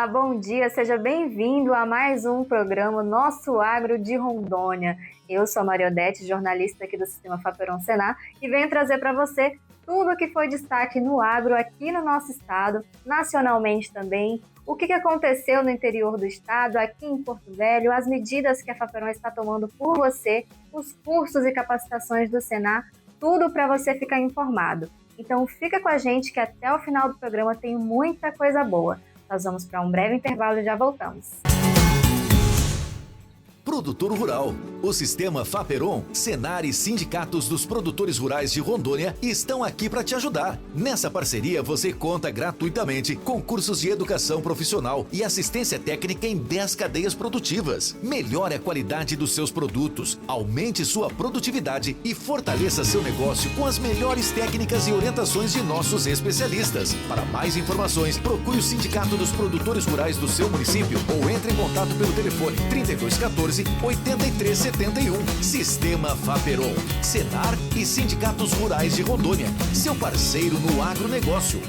bom dia, seja bem-vindo a mais um programa Nosso Agro de Rondônia. Eu sou a Mariodete, jornalista aqui do Sistema Faperon Senar, e venho trazer para você tudo o que foi destaque no agro aqui no nosso estado, nacionalmente também, o que aconteceu no interior do estado, aqui em Porto Velho, as medidas que a Faperon está tomando por você, os cursos e capacitações do Senar, tudo para você ficar informado. Então fica com a gente que até o final do programa tem muita coisa boa. Nós vamos para um breve intervalo e já voltamos. Produtor Rural. O Sistema Faperon, Senar e sindicatos dos produtores rurais de Rondônia estão aqui para te ajudar. Nessa parceria você conta gratuitamente com cursos de educação profissional e assistência técnica em 10 cadeias produtivas. Melhore a qualidade dos seus produtos, aumente sua produtividade e fortaleça seu negócio com as melhores técnicas e orientações de nossos especialistas. Para mais informações, procure o Sindicato dos Produtores Rurais do seu município ou entre em contato pelo telefone 3214-8371. Sistema Faperon, Senar e Sindicatos Rurais de Rondônia. Seu parceiro no agronegócio.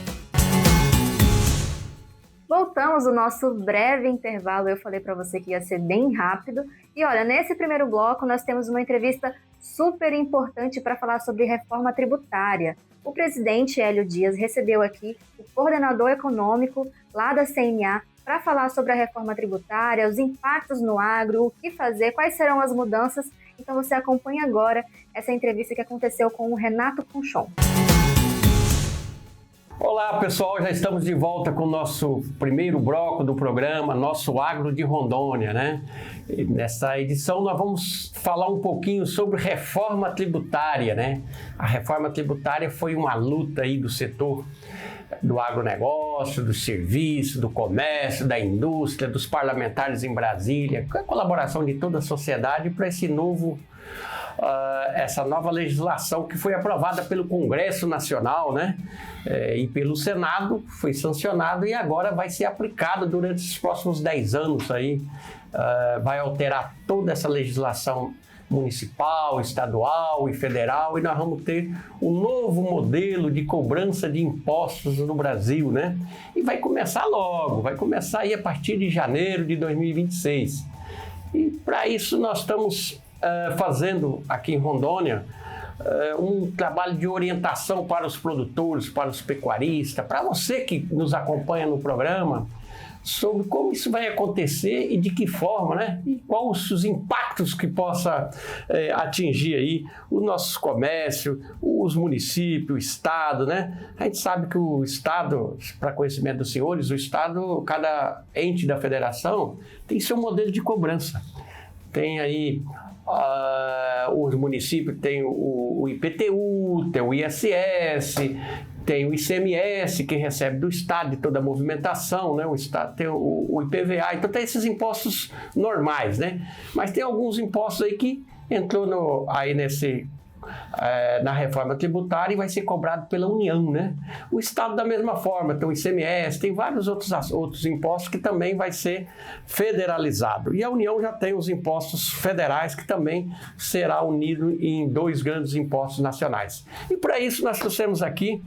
Voltamos ao nosso breve intervalo. Eu falei para você que ia ser bem rápido. E olha, nesse primeiro bloco nós temos uma entrevista super importante para falar sobre reforma tributária. O presidente Hélio Dias recebeu aqui o coordenador econômico lá da CNA para falar sobre a reforma tributária, os impactos no agro, o que fazer, quais serão as mudanças. Então você acompanha agora essa entrevista que aconteceu com o Renato Conchon. Olá pessoal, já estamos de volta com o nosso primeiro bloco do programa, Nosso Agro de Rondônia, né? E nessa edição nós vamos falar um pouquinho sobre reforma tributária, né? A reforma tributária foi uma luta aí do setor do agronegócio, do serviço, do comércio, da indústria, dos parlamentares em Brasília, com a colaboração de toda a sociedade para essa nova legislação que foi aprovada pelo Congresso Nacional, né? E pelo Senado, foi sancionado e agora vai ser aplicado durante os próximos 10 anos aí. Vai alterar toda essa legislação municipal, estadual e federal, e nós vamos ter um novo modelo de cobrança de impostos no Brasil, né? E vai começar logo, vai começar aí a partir de janeiro de 2026. E para isso nós estamos fazendo aqui em Rondônia um trabalho de orientação para os produtores, para os pecuaristas, para você que nos acompanha no programa, sobre como isso vai acontecer e de que forma, né? E quais os impactos que possa atingir aí o nosso comércio, os municípios, o Estado, né? A gente sabe que o Estado, para conhecimento dos senhores, o Estado, cada ente da federação tem seu modelo de cobrança. Tem aí os municípios, tem o IPTU, tem o ISS, tem o ICMS, que recebe do Estado de toda a movimentação, né? O Estado tem o IPVA, então tem esses impostos normais, né? Mas tem alguns impostos aí que entrou na reforma tributária e vai ser cobrado pela União, né? O Estado da mesma forma, tem o ICMS, tem vários outros impostos que também vai ser federalizado. E a União já tem os impostos federais que também será unido em 2 grandes impostos nacionais. E para isso nós trouxemos aqui,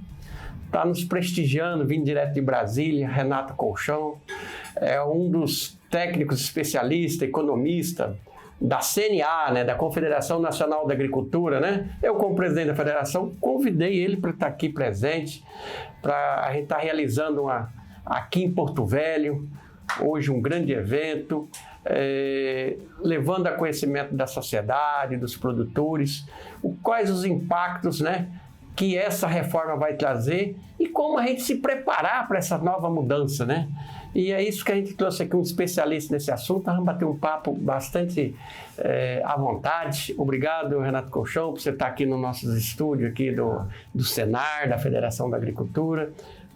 está nos prestigiando, vindo direto de Brasília, Renato Conchon, é um dos técnicos especialistas, economista da CNA, né, da Confederação Nacional da Agricultura, né? Eu, como presidente da federação, convidei ele para estar aqui presente, para a gente estar realizando aqui em Porto Velho, hoje um grande evento, levando a conhecimento da sociedade, dos produtores, quais os impactos, né, que essa reforma vai trazer e como a gente se preparar para essa nova mudança, né? E é isso que a gente trouxe aqui um especialista nesse assunto. Nós vamos bater um papo bastante à vontade. Obrigado, Renato Conchon, por você estar aqui no nosso estúdio aqui do Senar, da Federação da Agricultura,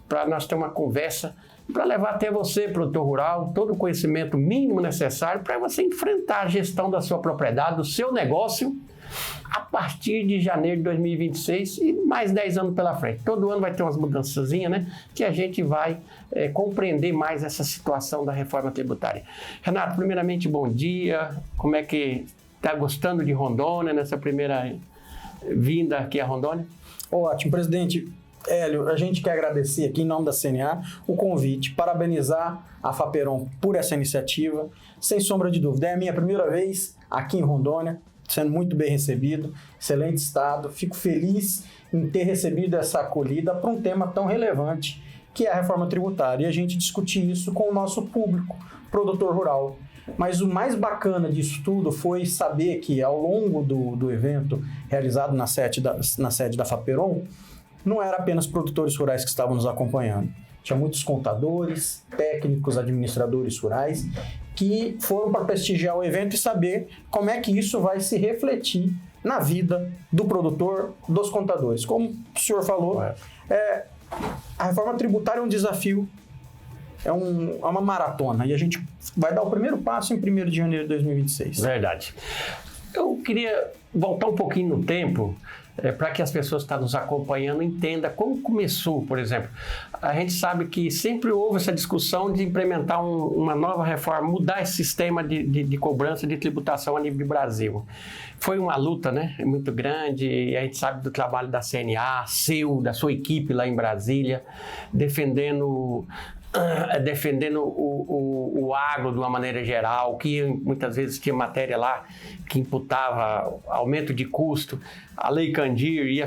para nós ter uma conversa para levar até você, produtor rural, todo o conhecimento mínimo necessário para você enfrentar a gestão da sua propriedade, do seu negócio, a partir de janeiro de 2026 e mais 10 anos pela frente. Todo ano vai ter umas mudançazinhas, né? Que a gente vai compreender mais essa situação da reforma tributária. Renato, primeiramente, bom dia. Como é que está gostando de Rondônia nessa primeira vinda aqui a Rondônia? Ótimo, presidente. Hélio, a gente quer agradecer aqui em nome da CNA o convite, parabenizar a Fapperon por essa iniciativa. Sem sombra de dúvida, é a minha primeira vez aqui em Rondônia, sendo muito bem recebido, excelente estado. Fico feliz em ter recebido essa acolhida para um tema tão relevante que é a reforma tributária, e a gente discutir isso com o nosso público, produtor rural. Mas o mais bacana disso tudo foi saber que ao longo do evento realizado na sede da Fapperon, não era apenas produtores rurais que estavam nos acompanhando. Tinha muitos contadores, técnicos, administradores rurais que foram para prestigiar o evento e saber como é que isso vai se refletir na vida do produtor, dos contadores. Como o senhor falou, a reforma tributária é um desafio, é uma maratona, e a gente vai dar o primeiro passo em 1º de janeiro de 2026. Verdade. Eu queria voltar um pouquinho no tempo, para que as pessoas que estão nos acompanhando entendam como começou, por exemplo. A gente sabe que sempre houve essa discussão de implementar uma nova reforma, mudar esse sistema de cobrança de tributação a nível de Brasil. Foi uma luta, né, muito grande, e a gente sabe do trabalho da CNA, da sua equipe lá em Brasília, defendendo o agro de uma maneira geral, que muitas vezes tinha matéria lá que imputava aumento de custo, a Lei Candir ia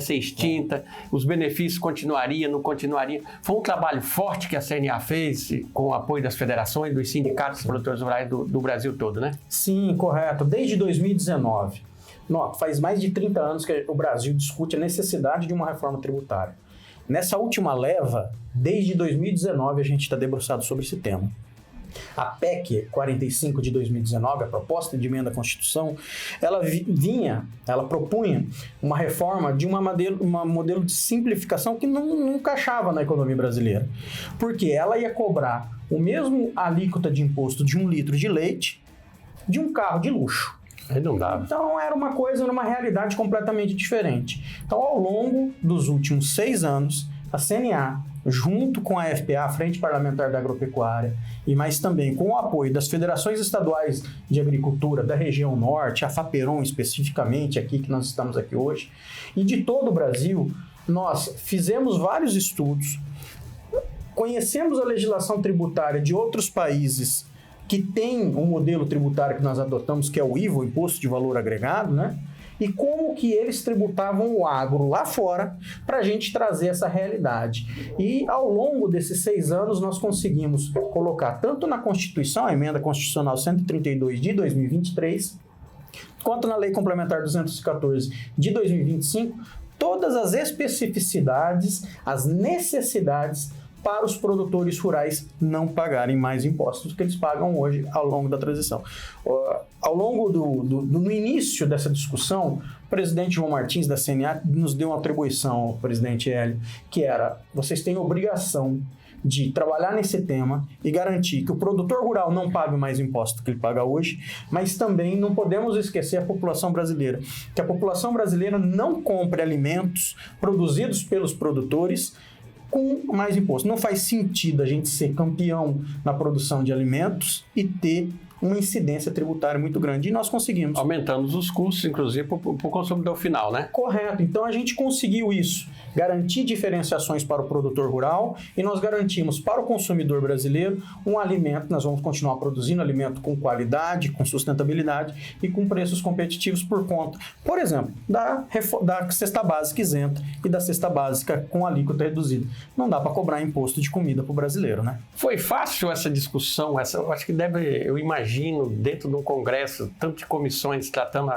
ser extinta, os benefícios continuariam, não continuariam. Foi um trabalho forte que a CNA fez com o apoio das federações, dos sindicatos de produtores rurais do Brasil todo, né? Sim, correto. Desde 2019. Faz mais de 30 anos que o Brasil discute a necessidade de uma reforma tributária. Nessa última leva, desde 2019, a gente está debruçado sobre esse tema. A PEC 45 de 2019, a proposta de emenda à Constituição, ela propunha uma reforma de uma modelo de simplificação que não encaixava na economia brasileira. Porque ela ia cobrar o mesmo alíquota de imposto de 1 litro de leite de um carro de luxo. Não dava. Então era uma realidade completamente diferente. Então, ao longo dos últimos 6 anos, a CNA, junto com a FPA, a Frente Parlamentar da Agropecuária, e mais também com o apoio das federações estaduais de agricultura da região norte, a Fapperon especificamente, aqui que nós estamos aqui hoje, e de todo o Brasil, nós fizemos vários estudos, conhecemos a legislação tributária de outros países que tem um modelo tributário que nós adotamos, que é o IVA, o Imposto de Valor Agregado, né? E como que eles tributavam o agro lá fora para a gente trazer essa realidade. E ao longo desses 6 anos nós conseguimos colocar tanto na Constituição, a Emenda Constitucional 132 de 2023, quanto na Lei Complementar 214 de 2025, todas as especificidades, as necessidades para os produtores rurais não pagarem mais impostos do que eles pagam hoje ao longo da transição. Ao longo no início dessa discussão, o presidente João Martins da CNA nos deu uma atribuição ao presidente Hélio, que era: vocês têm obrigação de trabalhar nesse tema e garantir que o produtor rural não pague mais imposto do que ele paga hoje, mas também não podemos esquecer a população brasileira, que a população brasileira não compre alimentos produzidos pelos produtores com mais imposto. Não faz sentido a gente ser campeão na produção de alimentos e ter uma incidência tributária muito grande. E nós conseguimos. Aumentando os custos, inclusive, para o consumidor final, né? Correto. Então, a gente conseguiu isso. Garantir diferenciações para o produtor rural e nós garantimos para o consumidor brasileiro um alimento. Nós vamos continuar produzindo alimento com qualidade, com sustentabilidade e com preços competitivos por conta, por exemplo, da cesta básica isenta e da cesta básica com alíquota reduzida. Não dá para cobrar imposto de comida para o brasileiro, né? Foi fácil essa discussão? Eu acho que eu imagino, dentro de um congresso, tanto de comissões tratando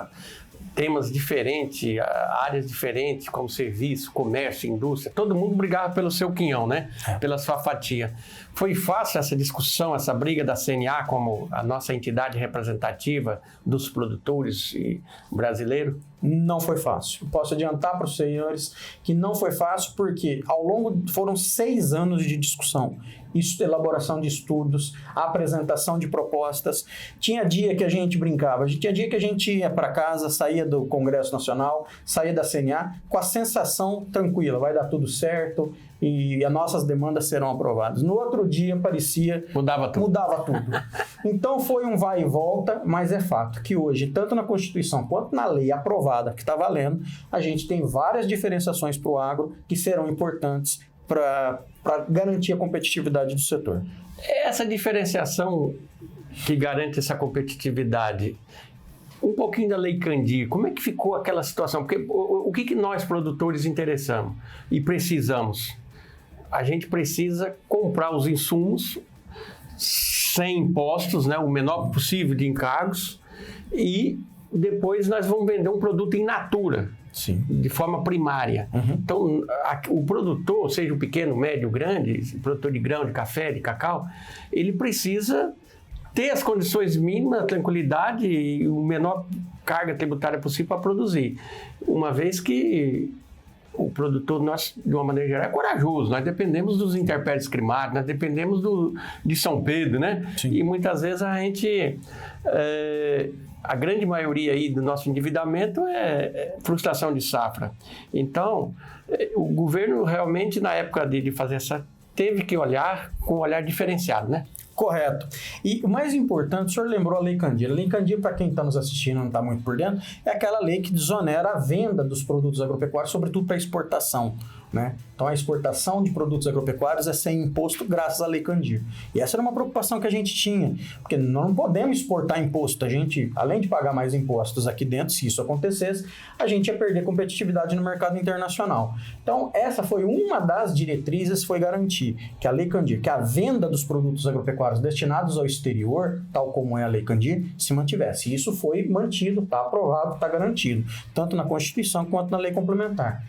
temas diferentes, áreas diferentes, como serviço, comércio, indústria, todo mundo brigava pelo seu quinhão, né? Pela sua fatia. Foi fácil essa discussão, essa briga da CNA como a nossa entidade representativa dos produtores brasileiros? Não foi fácil. Posso adiantar para os senhores que não foi fácil porque foram 6 anos de discussão, elaboração de estudos, apresentação de propostas. Tinha dia que a gente brincava, tinha dia que a gente ia para casa, saía do Congresso Nacional, saía da CNA com a sensação tranquila, vai dar tudo certo, e as nossas demandas serão aprovadas. No outro dia parecia... Mudava tudo. Então foi um vai e volta, mas é fato que hoje, tanto na Constituição quanto na lei aprovada que está valendo, a gente tem várias diferenciações para o agro que serão importantes para garantir a competitividade do setor. Essa diferenciação que garante essa competitividade, um pouquinho da Lei Candir, como é que ficou aquela situação? Porque o que nós produtores interessamos e precisamos? A gente precisa comprar os insumos sem impostos, né, o menor possível de encargos, e depois nós vamos vender um produto in natura. Sim. De forma primária. Então, o produtor, seja o pequeno, médio, grande, produtor de grão, de café, de cacau, ele precisa ter as condições mínimas, a tranquilidade e o menor carga tributária possível para produzir. Uma vez que o produtor, nós, de uma maneira geral, é corajoso. Nós dependemos dos intempéries climáticos, nós dependemos de São Pedro, né? Sim. E muitas vezes a gente... a grande maioria aí do nosso endividamento é frustração de safra. Então, o governo realmente, na época de fazer essa, teve que olhar com um olhar diferenciado, né? Correto. E o mais importante, o senhor lembrou a Lei Candir. A Lei Candir, para quem está nos assistindo e não está muito por dentro, é aquela lei que desonera a venda dos produtos agropecuários, sobretudo para exportação, né? Então, a exportação de produtos agropecuários é sem imposto graças à Lei Candir. E essa era uma preocupação que a gente tinha, porque nós não podemos exportar imposto. A gente, além de pagar mais impostos aqui dentro, se isso acontecesse, a gente ia perder competitividade no mercado internacional. Então, essa foi uma das diretrizes, foi garantir que a Lei Candir, que a venda dos produtos agropecuários destinados ao exterior, tal como é a Lei Candir, se mantivesse. Isso foi mantido, está aprovado, está garantido, tanto na Constituição quanto na lei complementar.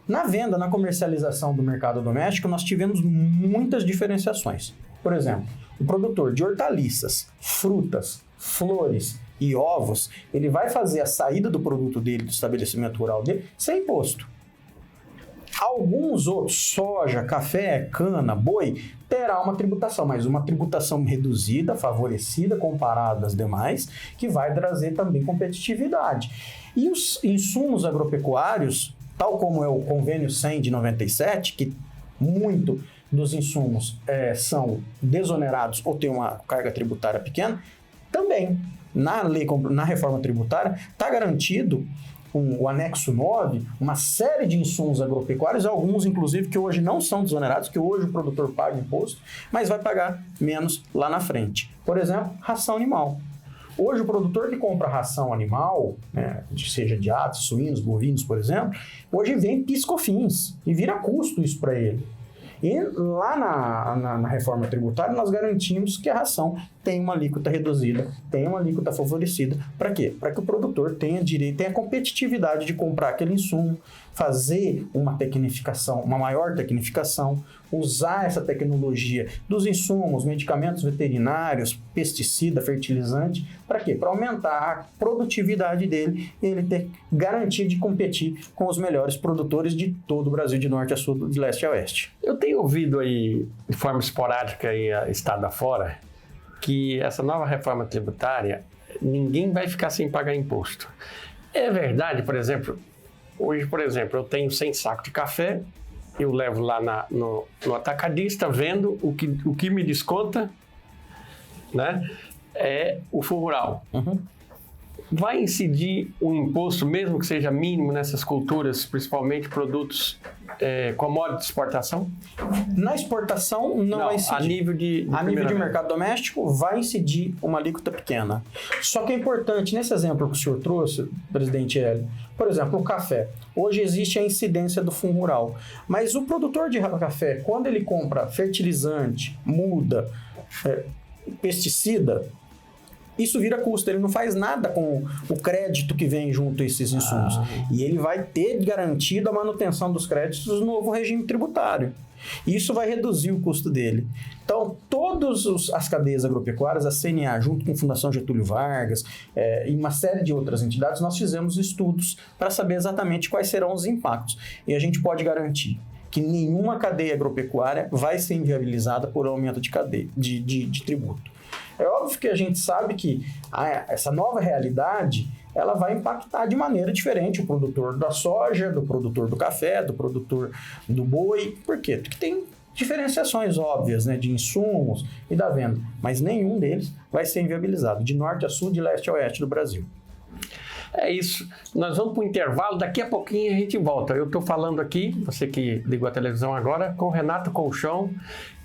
Na venda, na comercialização do mercado doméstico, nós tivemos muitas diferenciações. Por exemplo, o produtor de hortaliças, frutas, flores e ovos, ele vai fazer a saída do produto dele, do estabelecimento rural dele, sem imposto. Alguns outros, soja, café, cana, boi, terá uma tributação, mas uma tributação reduzida, favorecida, comparada às demais, que vai trazer também competitividade. E os insumos agropecuários, tal como é o Convênio 100 de 97, que muito dos insumos são desonerados ou têm uma carga tributária pequena, também na reforma tributária está garantido o anexo 9, uma série de insumos agropecuários, alguns inclusive que hoje não são desonerados, que hoje o produtor paga imposto, mas vai pagar menos lá na frente. Por exemplo, ração animal. Hoje, o produtor que compra ração animal, né, seja de aves, suínos, bovinos, por exemplo, hoje vem PIS/COFINS e vira custo isso para ele. E lá na reforma tributária, nós garantimos que a ração tem uma alíquota reduzida, tem uma alíquota favorecida. Para quê? Para que o produtor tenha direito, tenha competitividade de comprar aquele insumo, fazer uma tecnificação, uma maior tecnificação, usar essa tecnologia dos insumos, medicamentos veterinários, pesticida, fertilizante. Para quê? Para aumentar a produtividade dele e ele ter garantia de competir com os melhores produtores de todo o Brasil, de norte a sul, de leste a oeste. Eu tenho ouvido aí, de forma esporádica, aí, estado afora, que essa nova reforma tributária, ninguém vai ficar sem pagar imposto. É verdade, por exemplo, hoje, eu tenho 100 sacos de café, eu levo lá no atacadista, vendo o que me desconta, né, é o fundo rural. Vai incidir um imposto, mesmo que seja mínimo, nessas culturas, principalmente produtos commodities de exportação? Na exportação não vai incidir. A nível de mercado doméstico vai incidir uma alíquota pequena. Só que é importante, nesse exemplo que o senhor trouxe, presidente Hélio, por exemplo, o café. Hoje existe a incidência do fundo rural. Mas o produtor de café, quando ele compra fertilizante, muda, pesticida, isso vira custo, ele não faz nada com o crédito que vem junto a esses insumos. E ele vai ter garantido a manutenção dos créditos no novo regime tributário. Isso vai reduzir o custo dele. Então, todas as cadeias agropecuárias, a CNA, junto com a Fundação Getúlio Vargas e uma série de outras entidades, nós fizemos estudos para saber exatamente quais serão os impactos. E a gente pode garantir que nenhuma cadeia agropecuária vai ser inviabilizada por aumento de tributo. É óbvio que a gente sabe que essa nova realidade ela vai impactar de maneira diferente o produtor da soja, do produtor do café, do produtor do boi. Por quê? Porque tem diferenciações óbvias, né, de insumos e da venda, mas nenhum deles vai ser inviabilizado, de norte a sul, de leste a oeste do Brasil. É isso. Nós vamos para o intervalo, daqui a pouquinho a gente volta. Eu estou falando aqui, você que ligou a televisão agora, com o Renato Colchão,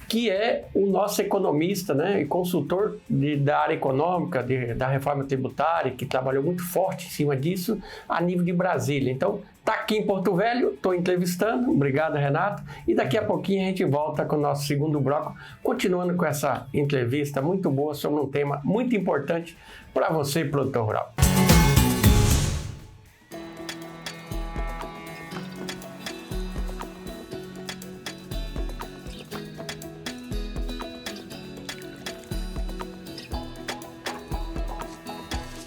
que é o nosso economista, né, e consultor da área econômica, da reforma tributária, que trabalhou muito forte em cima disso a nível de Brasília. Então, está aqui em Porto Velho, estou entrevistando, obrigado, Renato, e daqui a pouquinho a gente volta com o nosso segundo bloco, continuando com essa entrevista muito boa sobre um tema muito importante para você, produtor rural.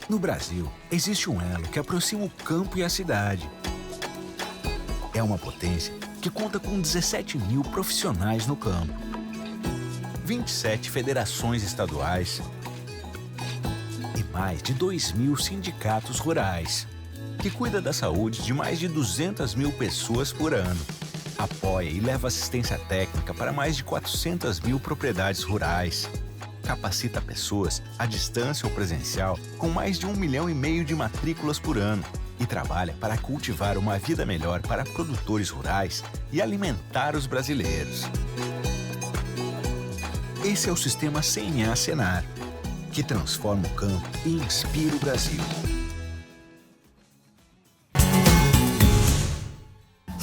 No Brasil, existe um elo que aproxima o campo e a cidade. É uma potência que conta com 17 mil profissionais no campo, 27 federações estaduais e mais de 2.000 sindicatos rurais, que cuida da saúde de mais de 200 mil pessoas por ano. Apoia e leva assistência técnica para mais de 400 mil propriedades rurais. Capacita pessoas à distância ou presencial com mais de 1,5 milhão de matrículas por ano e trabalha para cultivar uma vida melhor para produtores rurais e alimentar os brasileiros. Esse é o sistema CNA Senar, que transforma o campo e inspira o Brasil.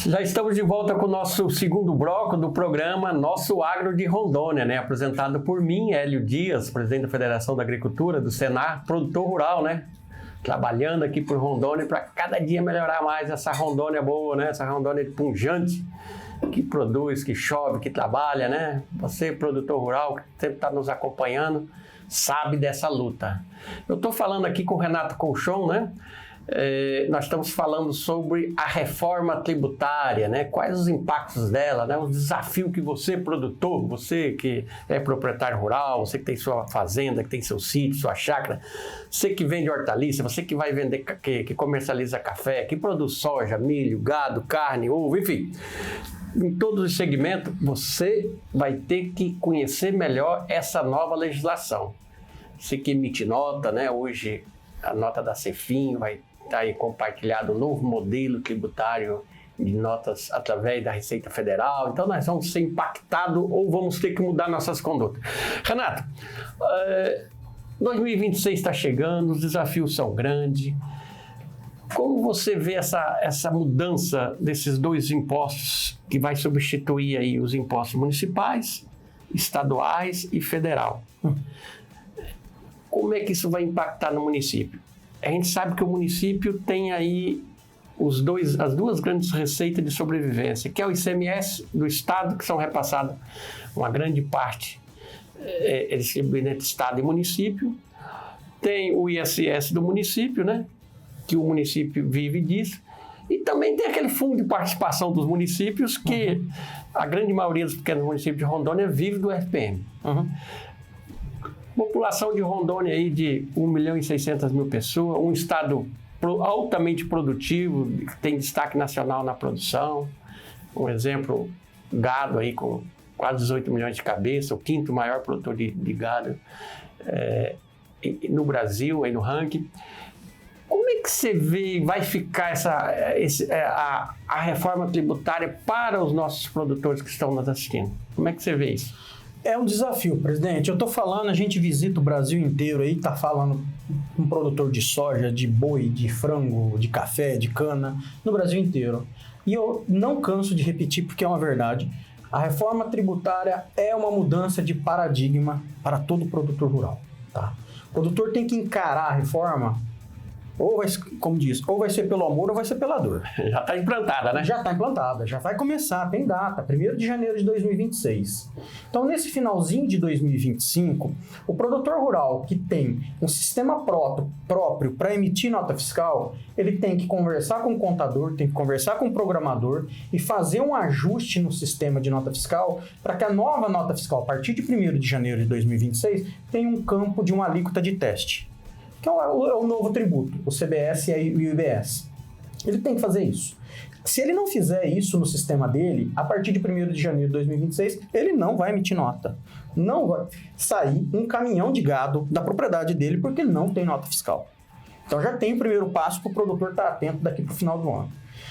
Já estamos de volta com o nosso segundo bloco do programa Nosso Agro de Rondônia, né? Apresentado por mim, Hélio Dias, presidente da Federação da Agricultura, do Senar, produtor rural, né? Trabalhando aqui por Rondônia para cada dia melhorar mais essa Rondônia boa, né? Essa Rondônia pujante, que produz, que chove, que trabalha, né? Você, produtor rural, que sempre está nos acompanhando, sabe dessa luta. Eu estou falando aqui com o Renato Colchão, né? Nós estamos falando sobre a reforma tributária, né? Quais os impactos dela, né? O desafio que você, produtor, você que é proprietário rural, você que tem sua fazenda, que tem seu sítio, sua chácara, você que vende hortaliça, você que vai vender, que comercializa café, que produz soja, milho, gado, carne, ovo, enfim. Em todos os segmentos, você vai ter que conhecer melhor essa nova legislação. Você que emite nota, né? Hoje a nota da Cefim vai estar aí compartilhado um novo modelo tributário de notas através da Receita Federal. Então nós vamos ser impactados ou vamos ter que mudar nossas condutas. Renato, 2026 está chegando, os desafios são grandes. Como você vê essa mudança desses dois impostos que vai substituir aí os impostos municipais, estaduais e federal? Como é que isso vai impactar no município? A gente sabe que o município tem aí as duas grandes receitas de sobrevivência, que é o ICMS do Estado, que são repassadas uma grande parte, eles distribuem entre Estado e município. Tem o ISS do município, né? Que o município vive disso. E também tem aquele fundo de participação dos municípios, que a grande maioria dos pequenos municípios de Rondônia vive do FPM. População de Rondônia aí de 1.600.000 pessoas, um estado altamente produtivo, que tem destaque nacional na produção. Um exemplo, gado aí com quase 18 milhões de cabeças, o quinto maior produtor de gado no Brasil, aí no ranking. Como é que você vê, vai ficar a reforma tributária para os nossos produtores que estão nos assistindo? Como é que você vê isso? É um desafio, presidente. Eu tô falando, a gente visita o Brasil inteiro aí, tá falando com um produtor de soja, de boi, de frango, de café, de cana, no Brasil inteiro. E eu não canso de repetir porque é uma verdade. A reforma tributária é uma mudança de paradigma para todo produtor rural, tá? O produtor tem que encarar a reforma, ou vai, como diz, ou vai ser pelo amor ou vai ser pela dor. Já está implantada, né? Já está implantada, já vai começar, tem data, 1º de janeiro de 2026. Então, nesse finalzinho de 2025, o produtor rural que tem um sistema próprio para emitir nota fiscal, ele tem que conversar com o contador, tem que conversar com o programador e fazer um ajuste no sistema de nota fiscal para que a nova nota fiscal, a partir de 1º de janeiro de 2026, tenha um campo de uma alíquota de teste. que é o novo tributo, o CBS e o IBS. Ele tem que fazer isso. Se ele não fizer isso no sistema dele, a partir de 1º de janeiro de 2026, ele não vai emitir nota. Não vai sair um caminhão de gado da propriedade dele porque não tem nota fiscal. Então já tem o primeiro passo para o produtor estar atento daqui para o final do ano.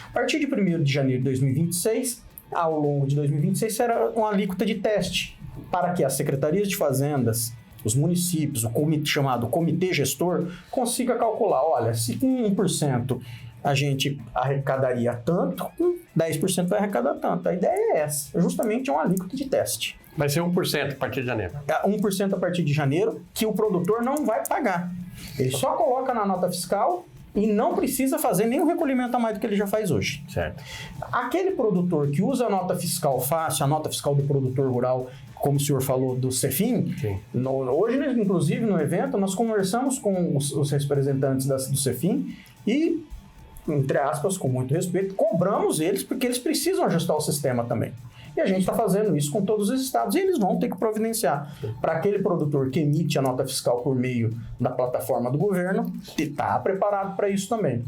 A partir de 1º de janeiro de 2026, ao longo de 2026, será uma alíquota de teste para que as secretarias de fazendas, os municípios, o chamado comitê gestor, consiga calcular, olha, se com 1% a gente arrecadaria tanto, 10% vai arrecadar tanto. A ideia é essa, é justamente uma alíquota de teste. Vai ser 1% a partir de janeiro. 1% a partir de janeiro, que o produtor não vai pagar. Ele só coloca na nota fiscal e não precisa fazer nenhum recolhimento a mais do que ele já faz hoje. Certo. Aquele produtor que usa a nota fiscal fácil, a nota fiscal do produtor rural, como o senhor falou, do CEFIM, hoje, inclusive, no evento, nós conversamos com os representantes do CEFIM e, entre aspas, com muito respeito, cobramos eles porque eles precisam ajustar o sistema também. E a gente está fazendo isso com todos os estados e eles vão ter que providenciar para aquele produtor que emite a nota fiscal por meio da plataforma do governo e está preparado para isso também.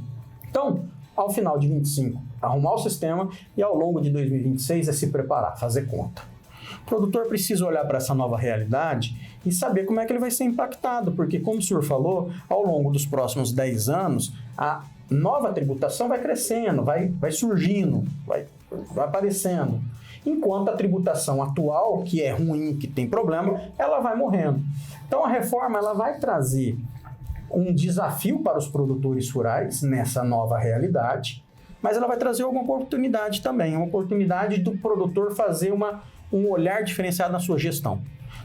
Então, ao final de 25, arrumar o sistema e ao longo de 2026 é se preparar, fazer conta. O produtor precisa olhar para essa nova realidade e saber como é que ele vai ser impactado, porque, como o senhor falou, ao longo dos próximos 10 anos, a nova tributação vai crescendo, vai surgindo, vai aparecendo. Enquanto a tributação atual, que é ruim, que tem problema, ela vai morrendo. Então, a reforma ela vai trazer um desafio para os produtores rurais nessa nova realidade, mas ela vai trazer alguma oportunidade também, uma oportunidade do produtor fazer um olhar diferenciado na sua gestão.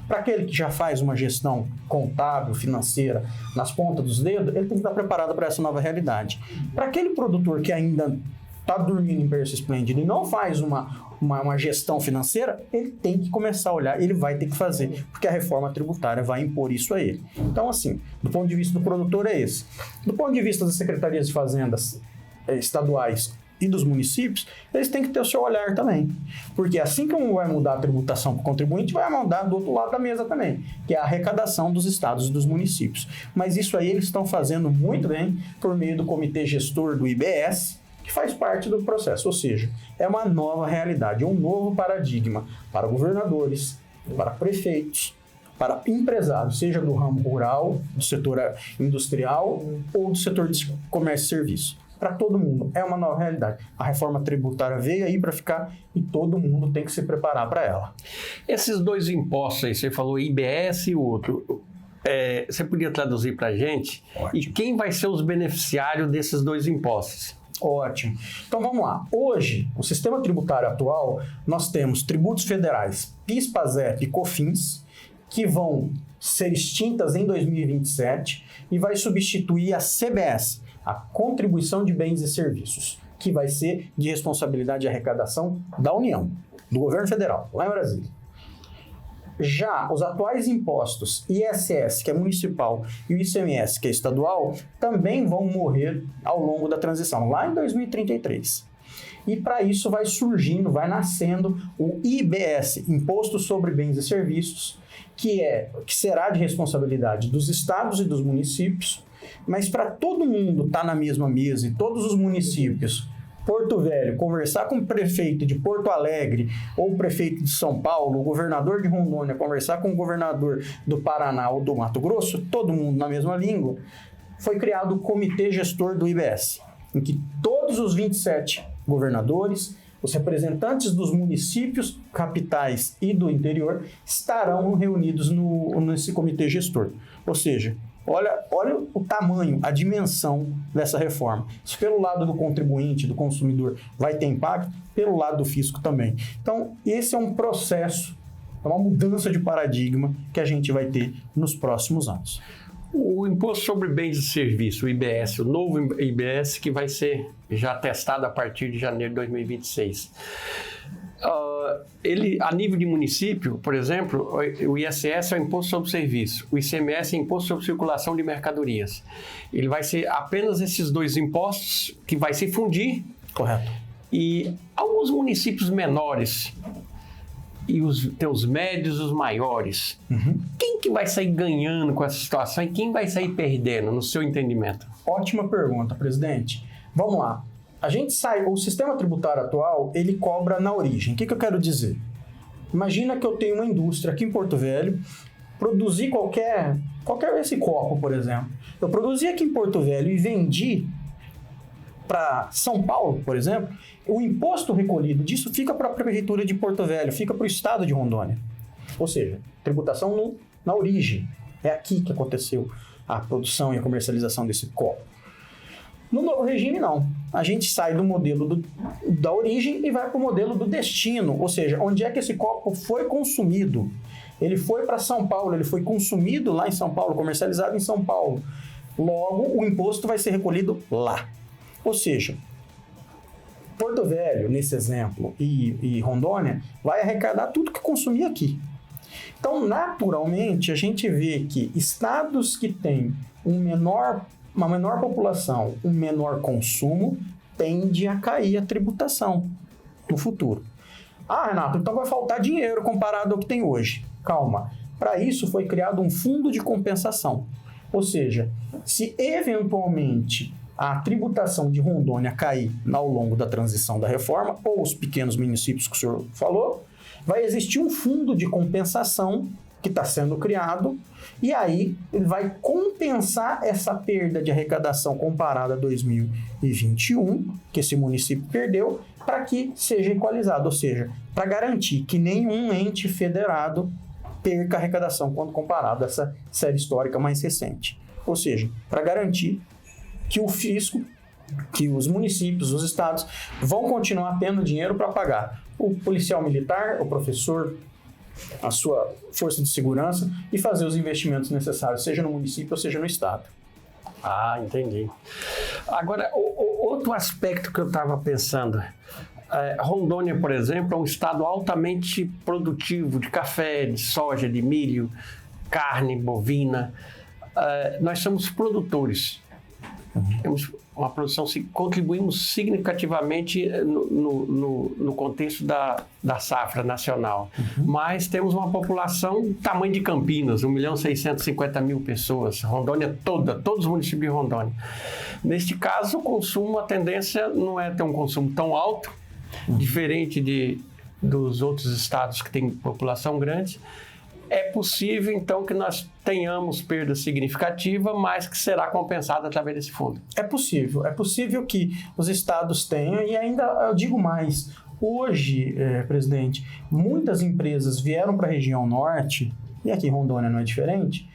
Para aquele que já faz uma gestão contábil, financeira, nas pontas dos dedos, ele tem que estar preparado para essa nova realidade. Para aquele produtor que ainda está dormindo em berço esplêndido e não faz uma gestão financeira, ele tem que começar a olhar, ele vai ter que fazer, porque a reforma tributária vai impor isso a ele. Então, assim, do ponto de vista do produtor é esse. Do ponto de vista das secretarias de fazendas estaduais e dos municípios, eles têm que ter o seu olhar também. Porque assim como vai mudar a tributação para o contribuinte, vai mudar do outro lado da mesa também, que é a arrecadação dos estados e dos municípios. Mas isso aí eles estão fazendo muito bem por meio do comitê gestor do IBS, que faz parte do processo, ou seja, é uma nova realidade, um novo paradigma para governadores, para prefeitos, para empresários, seja do ramo rural, do setor industrial ou do setor de comércio e serviço. Para todo mundo, é uma nova realidade. A reforma tributária veio aí para ficar e todo mundo tem que se preparar para ela. Esses dois impostos aí, você falou IBS e o outro, você podia traduzir para a gente? Ótimo. E quem vai ser os beneficiários desses dois impostos? Ótimo. Então vamos lá. Hoje, o sistema tributário atual, nós temos tributos federais, PIS, PASEP e COFINS, que vão ser extintas em 2027 e vai substituir a CBS, a Contribuição de Bens e Serviços, que vai ser de responsabilidade de arrecadação da União, do governo federal, lá em Brasília. Já os atuais impostos ISS, que é municipal, e o ICMS, que é estadual, também vão morrer ao longo da transição, lá em 2033. E para isso vai surgindo, vai nascendo o IBS, Imposto sobre Bens e Serviços, que será de responsabilidade dos estados e dos municípios, mas para todo mundo estar na mesma mesa e todos os municípios, Porto Velho, conversar com o prefeito de Porto Alegre ou o prefeito de São Paulo, o governador de Rondônia, conversar com o governador do Paraná ou do Mato Grosso, todo mundo na mesma língua, foi criado o Comitê Gestor do IBS, em que todos os 27 governadores, os representantes dos municípios, capitais e do interior estarão reunidos nesse Comitê Gestor. Ou seja, olha o tamanho, a dimensão dessa reforma. Se pelo lado do contribuinte, do consumidor, vai ter impacto, pelo lado do fisco também. Então, esse é um processo, é uma mudança de paradigma que a gente vai ter nos próximos anos. O Imposto sobre Bens e Serviços, o IBS, o novo IBS, que vai ser já testado a partir de janeiro de 2026. Ele, a nível de município, por exemplo, o ISS é o Imposto sobre Serviço, o ICMS é o Imposto sobre Circulação de Mercadorias. Ele vai ser apenas esses dois impostos que vai se fundir. Correto. E alguns municípios menores e tem os médios e os maiores. Quem que vai sair ganhando com essa situação e quem vai sair perdendo, no seu entendimento? Ótima pergunta, presidente. Vamos lá. O sistema tributário atual, ele cobra na origem. O que eu quero dizer? Imagina que eu tenho uma indústria aqui em Porto Velho, produzi qualquer esse copo, por exemplo. Eu produzi aqui em Porto Velho e vendi para São Paulo, por exemplo, o imposto recolhido disso fica para a Prefeitura de Porto Velho, fica para o Estado de Rondônia. Ou seja, tributação na origem. É aqui que aconteceu a produção e a comercialização desse copo. No novo regime, não. A gente sai do modelo da origem e vai para o modelo do destino, ou seja, onde é que esse copo foi consumido. Ele foi para São Paulo, ele foi consumido lá em São Paulo, comercializado em São Paulo. Logo, o imposto vai ser recolhido lá. Ou seja, Porto Velho, nesse exemplo, e Rondônia, vai arrecadar tudo que consumir aqui. Então, naturalmente, a gente vê que estados que têm uma menor população, um menor consumo, tende a cair a tributação no futuro. Ah, Renato, então vai faltar dinheiro comparado ao que tem hoje. Calma. Para isso foi criado um fundo de compensação. Ou seja, se eventualmente a tributação de Rondônia cair ao longo da transição da reforma, ou os pequenos municípios que o senhor falou, vai existir um fundo de compensação que está sendo criado, e aí ele vai compensar essa perda de arrecadação comparada a 2021, que esse município perdeu, para que seja equalizado, ou seja, para garantir que nenhum ente federado perca arrecadação quando comparado a essa série histórica mais recente. Ou seja, para garantir que o fisco, que os municípios, os estados vão continuar tendo dinheiro para pagar o policial militar, o professor, a sua força de segurança e fazer os investimentos necessários, seja no município ou seja no estado. Ah, entendi. Agora, outro aspecto que eu estava pensando, Rondônia, por exemplo, é um estado altamente produtivo de café, de soja, de milho, carne bovina. Nós somos produtores. Temos uma produção, contribuímos significativamente no contexto da safra nacional. Mas temos uma população do tamanho de Campinas, 1.650.000 pessoas, Rondônia toda, todos os municípios de Rondônia. Neste caso, o consumo, a tendência não é ter um consumo tão alto, diferente dos outros estados que têm população grande. É possível, então, que nós tenhamos perda significativa, mas que será compensada através desse fundo. É possível que os estados tenham, e ainda eu digo mais, hoje, presidente, muitas empresas vieram para a região norte, e aqui em Rondônia não é diferente,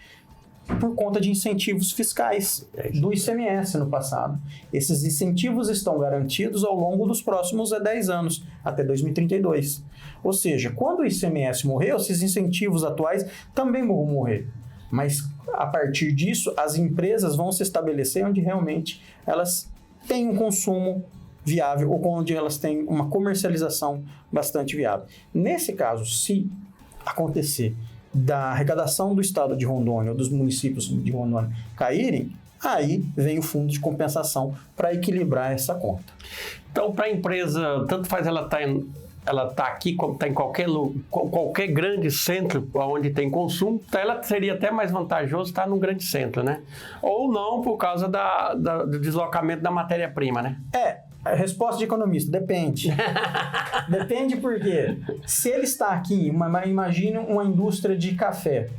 por conta de incentivos fiscais do ICMS no passado. Esses incentivos estão garantidos ao longo dos próximos 10 anos, até 2032. Ou seja, quando o ICMS morreu, esses incentivos atuais também vão morrer. Mas, a partir disso, as empresas vão se estabelecer onde realmente elas têm um consumo viável ou onde elas têm uma comercialização bastante viável. Nesse caso, se acontecer da arrecadação do estado de Rondônia ou dos municípios de Rondônia caírem, aí vem o fundo de compensação para equilibrar essa conta. Então, para a empresa, tanto faz ela tá aqui, como está em qualquer grande centro onde tem consumo, então ela seria até mais vantajoso estar num grande centro, né? Ou não, por causa do deslocamento da matéria-prima, né? A resposta de economista, depende. Depende porque, se ele está aqui, imagine uma indústria de café,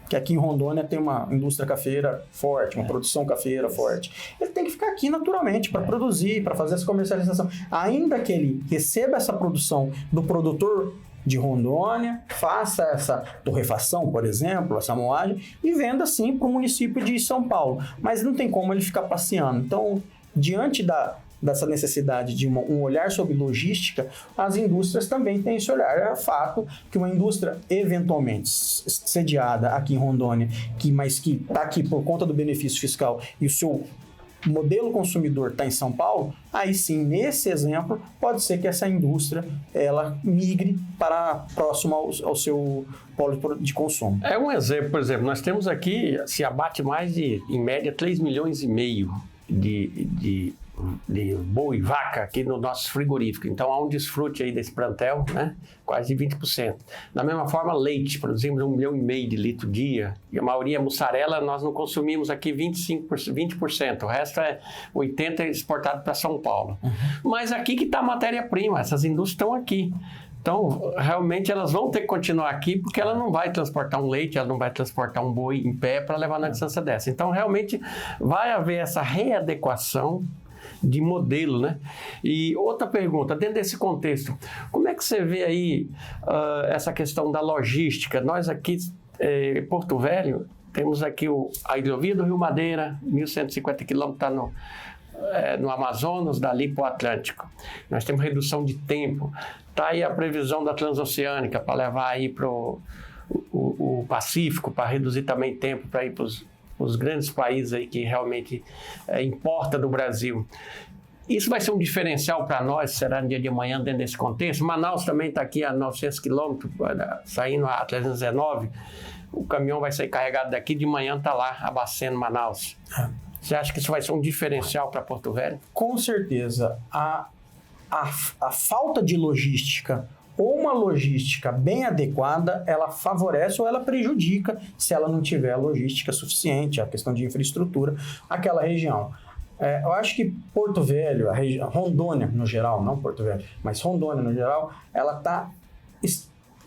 que aqui em Rondônia tem uma indústria cafeira forte, uma produção cafeeira forte. Ele tem que ficar aqui naturalmente para produzir, para fazer essa comercialização. Ainda que ele receba essa produção do produtor de Rondônia, faça essa torrefação, por exemplo, essa moagem, e venda sim para o município de São Paulo. Mas não tem como ele ficar passeando. Então, diante dessa necessidade de um olhar sobre logística, as indústrias também têm esse olhar. É fato que uma indústria eventualmente sediada aqui em Rondônia, mas que está aqui por conta do benefício fiscal e o seu modelo consumidor está em São Paulo, aí sim, nesse exemplo, pode ser que essa indústria ela migre para próximo ao seu polo de consumo. É um exemplo, por exemplo, nós temos aqui, se abate mais de, em média, 3,5 milhões de de boi e vaca aqui no nosso frigorífico. Então há um desfrute aí desse plantel, né? Quase de 20%. Da mesma forma, leite, produzimos 1,5 milhão de litros dia, e a maioria mussarela nós não consumimos aqui 20%, o resto é 80% exportado para São Paulo. Mas aqui que está a matéria-prima, essas indústrias estão aqui. Então, realmente, elas vão ter que continuar aqui, porque ela não vai transportar um leite, ela não vai transportar um boi em pé para levar na distância dessa. Então, realmente, vai haver essa readequação de modelo, né? E outra pergunta, dentro desse contexto, como é que você vê aí essa questão da logística? Nós aqui, em Porto Velho, temos aqui a hidrovia do Rio Madeira, 1.150 quilômetros, está no Amazonas, dali para o Atlântico. Nós temos redução de tempo. Está aí a previsão da Transoceânica para levar aí para o Pacífico, para reduzir também tempo para ir para os grandes países aí que realmente importa do Brasil. Isso vai ser um diferencial para nós, será no dia de amanhã dentro desse contexto. Manaus também está aqui a 900 quilômetros, saindo a 319. O caminhão vai sair carregado daqui, de manhã está lá abastecendo Manaus. Você acha que isso vai ser um diferencial para Porto Velho? Com certeza. A falta de logística ou uma logística bem adequada, ela favorece ou ela prejudica se ela não tiver a logística suficiente, a questão de infraestrutura, aquela região. Eu acho que Porto Velho, Rondônia no geral, não Porto Velho, mas Rondônia no geral, ela está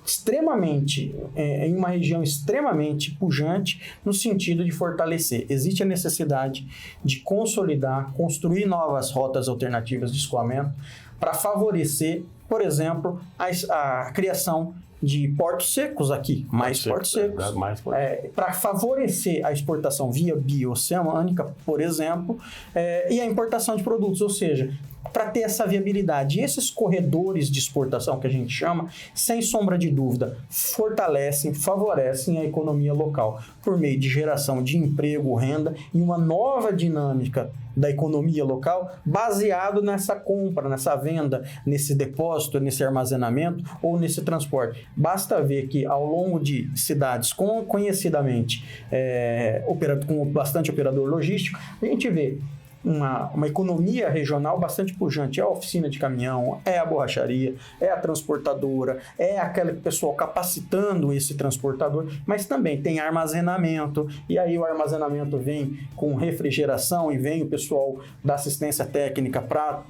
extremamente, em uma região extremamente pujante no sentido de fortalecer. Existe a necessidade de consolidar, construir novas rotas alternativas de escoamento para favorecer, por exemplo, a criação de portos secos aqui, mais portos secos, para favorecer a exportação via bioceânica, por exemplo, e a importação de produtos, ou seja, para ter essa viabilidade. E esses corredores de exportação que a gente chama, sem sombra de dúvida, fortalecem, favorecem a economia local por meio de geração de emprego, renda e uma nova dinâmica da economia local baseado nessa compra, nessa venda, nesse depósito, nesse armazenamento ou nesse transporte. Basta ver que ao longo de cidades conhecidamente com bastante operador logístico, a gente vê uma economia regional bastante pujante. É a oficina de caminhão, é a borracharia, é a transportadora, é aquele pessoal capacitando esse transportador, mas também tem armazenamento, e aí o armazenamento vem com refrigeração e vem o pessoal da assistência técnica para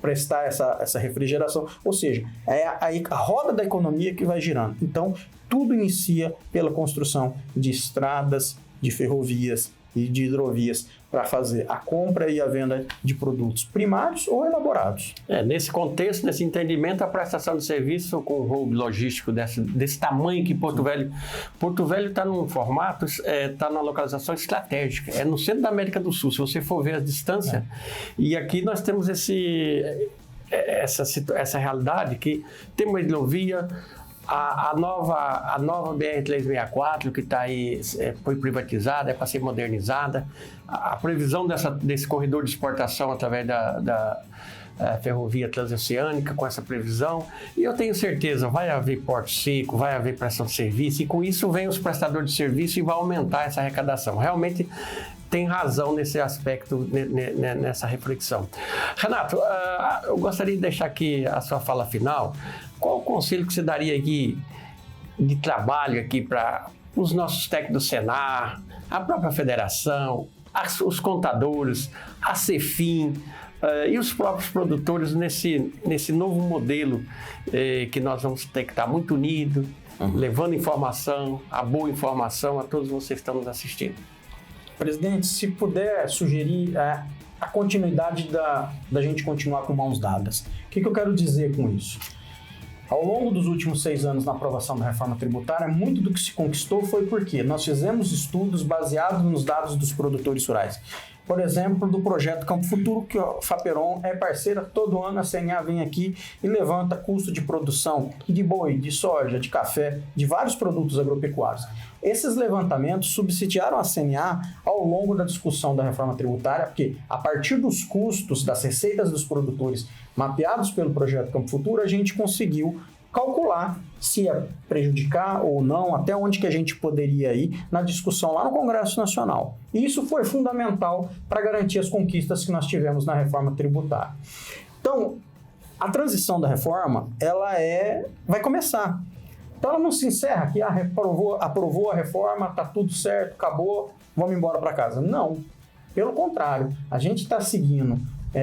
prestar essa refrigeração, ou seja, é a roda da economia que vai girando. Então, tudo inicia pela construção de estradas, de ferrovias e de hidrovias para fazer a compra e a venda de produtos primários ou elaborados. Nesse contexto, nesse entendimento, a prestação de serviço com o hub logístico desse tamanho que Porto Velho está num formato, está numa localização estratégica, é no centro da América do Sul, se você for ver a distância, e aqui nós temos essa realidade que tem uma hidrovia. A nova BR-364, que está aí, foi privatizada, é para ser modernizada. A previsão desse corredor de exportação através da ferrovia transoceânica, com essa previsão. E eu tenho certeza, vai haver porto seco, vai haver prestação de serviço, e com isso vem os prestadores de serviço e vai aumentar essa arrecadação. Realmente tem razão nesse aspecto, nessa reflexão. Renato, eu gostaria de deixar aqui a sua fala final. Qual o conselho que você daria aqui de trabalho aqui para os nossos técnicos do Senar, a própria federação, os contadores, a Cefim e os próprios produtores nesse novo modelo que nós vamos ter que estar muito unidos, levando informação, a boa informação a todos vocês que estão nos assistindo? Presidente, se puder sugerir a continuidade da gente continuar com mãos dadas. O que eu quero dizer com isso? Ao longo dos últimos 6 anos na aprovação da reforma tributária, muito do que se conquistou foi porque nós fizemos estudos baseados nos dados dos produtores rurais. Por exemplo, do projeto Campo Futuro, que a Faperon é parceira, todo ano a CNA vem aqui e levanta custo de produção de boi, de soja, de café, de vários produtos agropecuários. Esses levantamentos subsidiaram a CNA ao longo da discussão da reforma tributária, porque a partir dos custos, das receitas dos produtores mapeados pelo projeto Campo Futuro, a gente conseguiu calcular se ia prejudicar ou não, até onde que a gente poderia ir na discussão lá no Congresso Nacional. E isso foi fundamental para garantir as conquistas que nós tivemos na reforma tributária. Então, a transição da reforma, vai começar. Então, ela não se encerra aqui, aprovou a reforma, está tudo certo, acabou, vamos embora para casa. Não, pelo contrário, a gente está seguindo,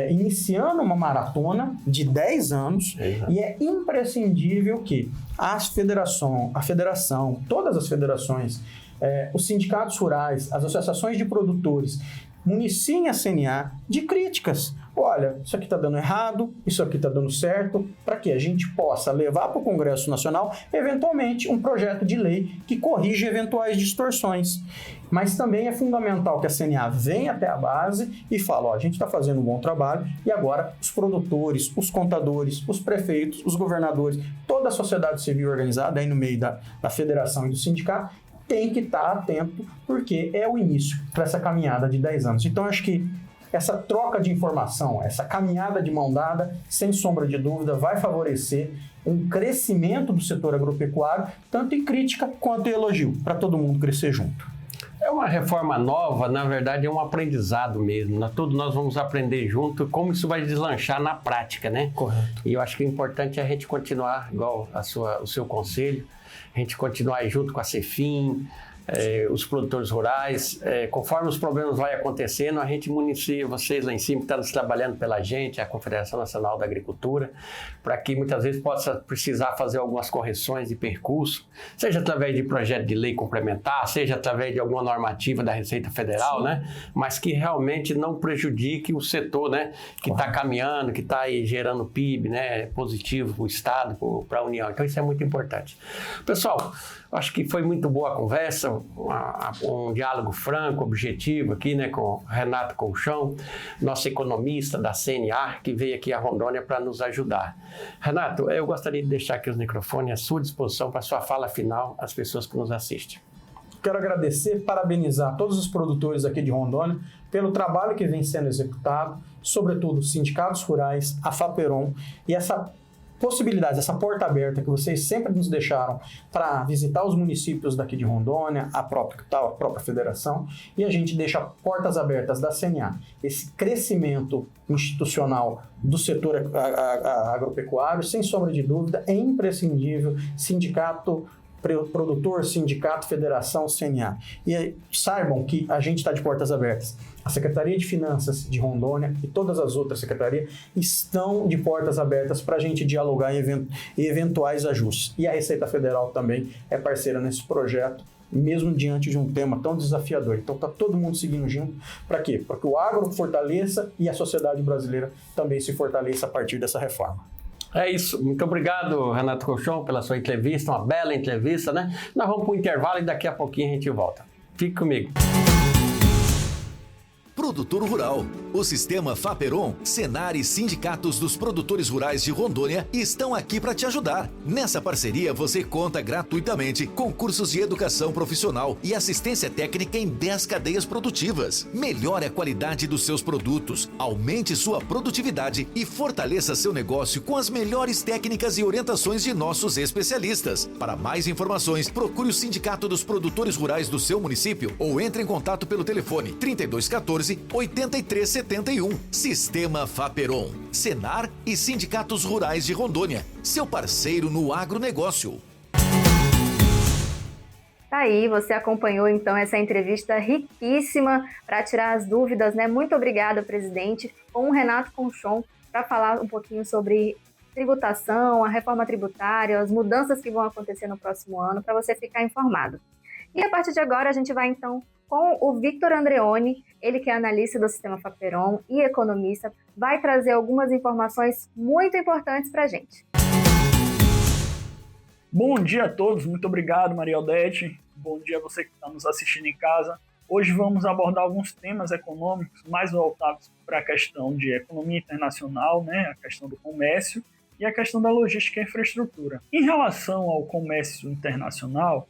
iniciando uma maratona de 10 anos. Exato. E é imprescindível que a federação, todas as federações, os sindicatos rurais, as associações de produtores, municiem a CNA de críticas. Olha, isso aqui está dando errado, isso aqui está dando certo, para que a gente possa levar para o Congresso Nacional, eventualmente, um projeto de lei que corrija eventuais distorções. Mas também é fundamental que a CNA venha até a base e fale, a gente está fazendo um bom trabalho e agora os produtores, os contadores, os prefeitos, os governadores, toda a sociedade civil organizada aí no meio da federação e do sindicato, tem que estar atento, porque é o início para essa caminhada de 10 anos. Então, acho que essa troca de informação, essa caminhada de mão dada, sem sombra de dúvida, vai favorecer um crescimento do setor agropecuário, tanto em crítica quanto em elogio, para todo mundo crescer junto. É uma reforma nova, na verdade é um aprendizado mesmo. Todos nós vamos aprender junto como isso vai deslanchar na prática, né? Correto. E eu acho que o importante é a gente continuar, igual o seu conselho, a gente continuar aí junto com a Cefim, os produtores rurais, conforme os problemas vão acontecendo, a gente municia vocês lá em cima que estão trabalhando pela gente, a Confederação Nacional da Agricultura, para que muitas vezes possa precisar fazer algumas correções de percurso, seja através de projeto de lei complementar, seja através de alguma normativa da Receita Federal, né? Mas que realmente não prejudique o setor, né? Que está caminhando, que está aí gerando PIB, né? Positivo para o Estado, para a União. Então isso é muito importante. Pessoal, acho que foi muito boa a conversa, um diálogo franco, objetivo aqui, né, com Renato Colchão, nosso economista da CNA, que veio aqui a Rondônia para nos ajudar. Renato, eu gostaria de deixar aqui os microfones à sua disposição para a sua fala final às pessoas que nos assistem. Quero agradecer, parabenizar todos os produtores aqui de Rondônia pelo trabalho que vem sendo executado, sobretudo os sindicatos rurais, a FAPERON e essa possibilidade, essa porta aberta que vocês sempre nos deixaram para visitar os municípios daqui de Rondônia, a própria federação, e a gente deixa portas abertas da CNA. Esse crescimento institucional do setor agropecuário, sem sombra de dúvida, é imprescindível. Sindicato produtor, sindicato, federação, CNA. E aí, saibam que a gente está de portas abertas. A Secretaria de Finanças de Rondônia e todas as outras secretarias estão de portas abertas para a gente dialogar em eventuais ajustes. E a Receita Federal também é parceira nesse projeto, mesmo diante de um tema tão desafiador. Então está todo mundo seguindo junto. Para quê? Para que o agro fortaleça e a sociedade brasileira também se fortaleça a partir dessa reforma. É isso. Muito obrigado, Renato Colchão, pela sua entrevista, uma bela entrevista, né? Nós vamos para o intervalo e daqui a pouquinho a gente volta. Fique comigo. Produtor Rural. O Sistema FAPERON, Senar e sindicatos dos produtores rurais de Rondônia estão aqui para te ajudar. Nessa parceria você conta gratuitamente com cursos de educação profissional e assistência técnica em 10 cadeias produtivas. Melhore a qualidade dos seus produtos, aumente sua produtividade e fortaleça seu negócio com as melhores técnicas e orientações de nossos especialistas. Para mais informações, procure o Sindicato dos Produtores Rurais do seu município ou entre em contato pelo telefone 3214-8371. Sistema FAPERON, Senar e Sindicatos Rurais de Rondônia. Seu parceiro no agronegócio. Tá aí, você acompanhou então essa entrevista riquíssima para tirar as dúvidas, né? Muito obrigada, presidente, com o Renato Colchão, para falar um pouquinho sobre tributação, a reforma tributária, as mudanças que vão acontecer no próximo ano, para você ficar informado. E a partir de agora a gente vai então com o Victor Andreoni, ele que é analista do Sistema FAPERON e economista, vai trazer algumas informações muito importantes para a gente. Bom dia a todos, muito obrigado, Maria Odete. Bom dia a você que está nos assistindo em casa. Hoje vamos abordar alguns temas econômicos mais voltados para a questão de economia internacional, né, a questão do comércio e a questão da logística e infraestrutura. Em relação ao comércio internacional,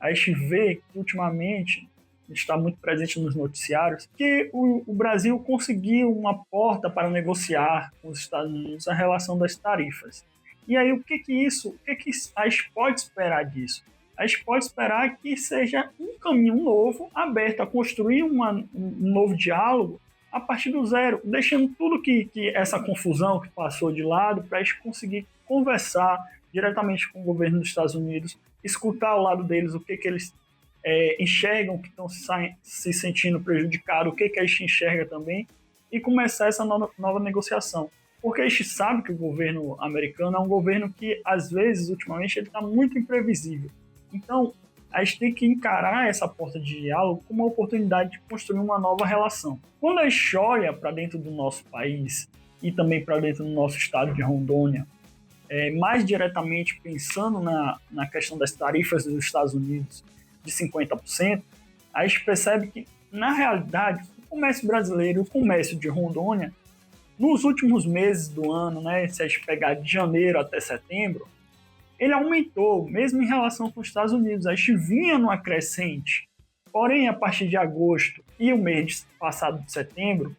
a gente vê que ultimamente está muito presente nos noticiários, que o Brasil conseguiu uma porta para negociar com os Estados Unidos a relação das tarifas. E aí o que a gente pode esperar disso? A gente pode esperar que seja um caminho novo, aberto a construir um novo diálogo a partir do zero, deixando tudo que essa confusão que passou de lado para a gente conseguir conversar diretamente com o governo dos Estados Unidos, escutar ao lado deles o que eles enxergam, que estão se sentindo prejudicados, o que a gente enxerga também, e começar essa nova negociação. Porque a gente sabe que o governo americano é um governo que, às vezes, ultimamente, ele está muito imprevisível. Então, a gente tem que encarar essa porta de diálogo como uma oportunidade de construir uma nova relação. Quando a gente olha para dentro do nosso país e também para dentro do nosso estado de Rondônia, mais diretamente pensando na questão das tarifas dos Estados Unidos de 50%, a gente percebe que, na realidade, o comércio brasileiro e o comércio de Rondônia, nos últimos meses do ano, né, se a gente pegar de janeiro até setembro, ele aumentou, mesmo em relação com os Estados Unidos. A gente vinha numa crescente. Porém, a partir de agosto e o mês passado de setembro,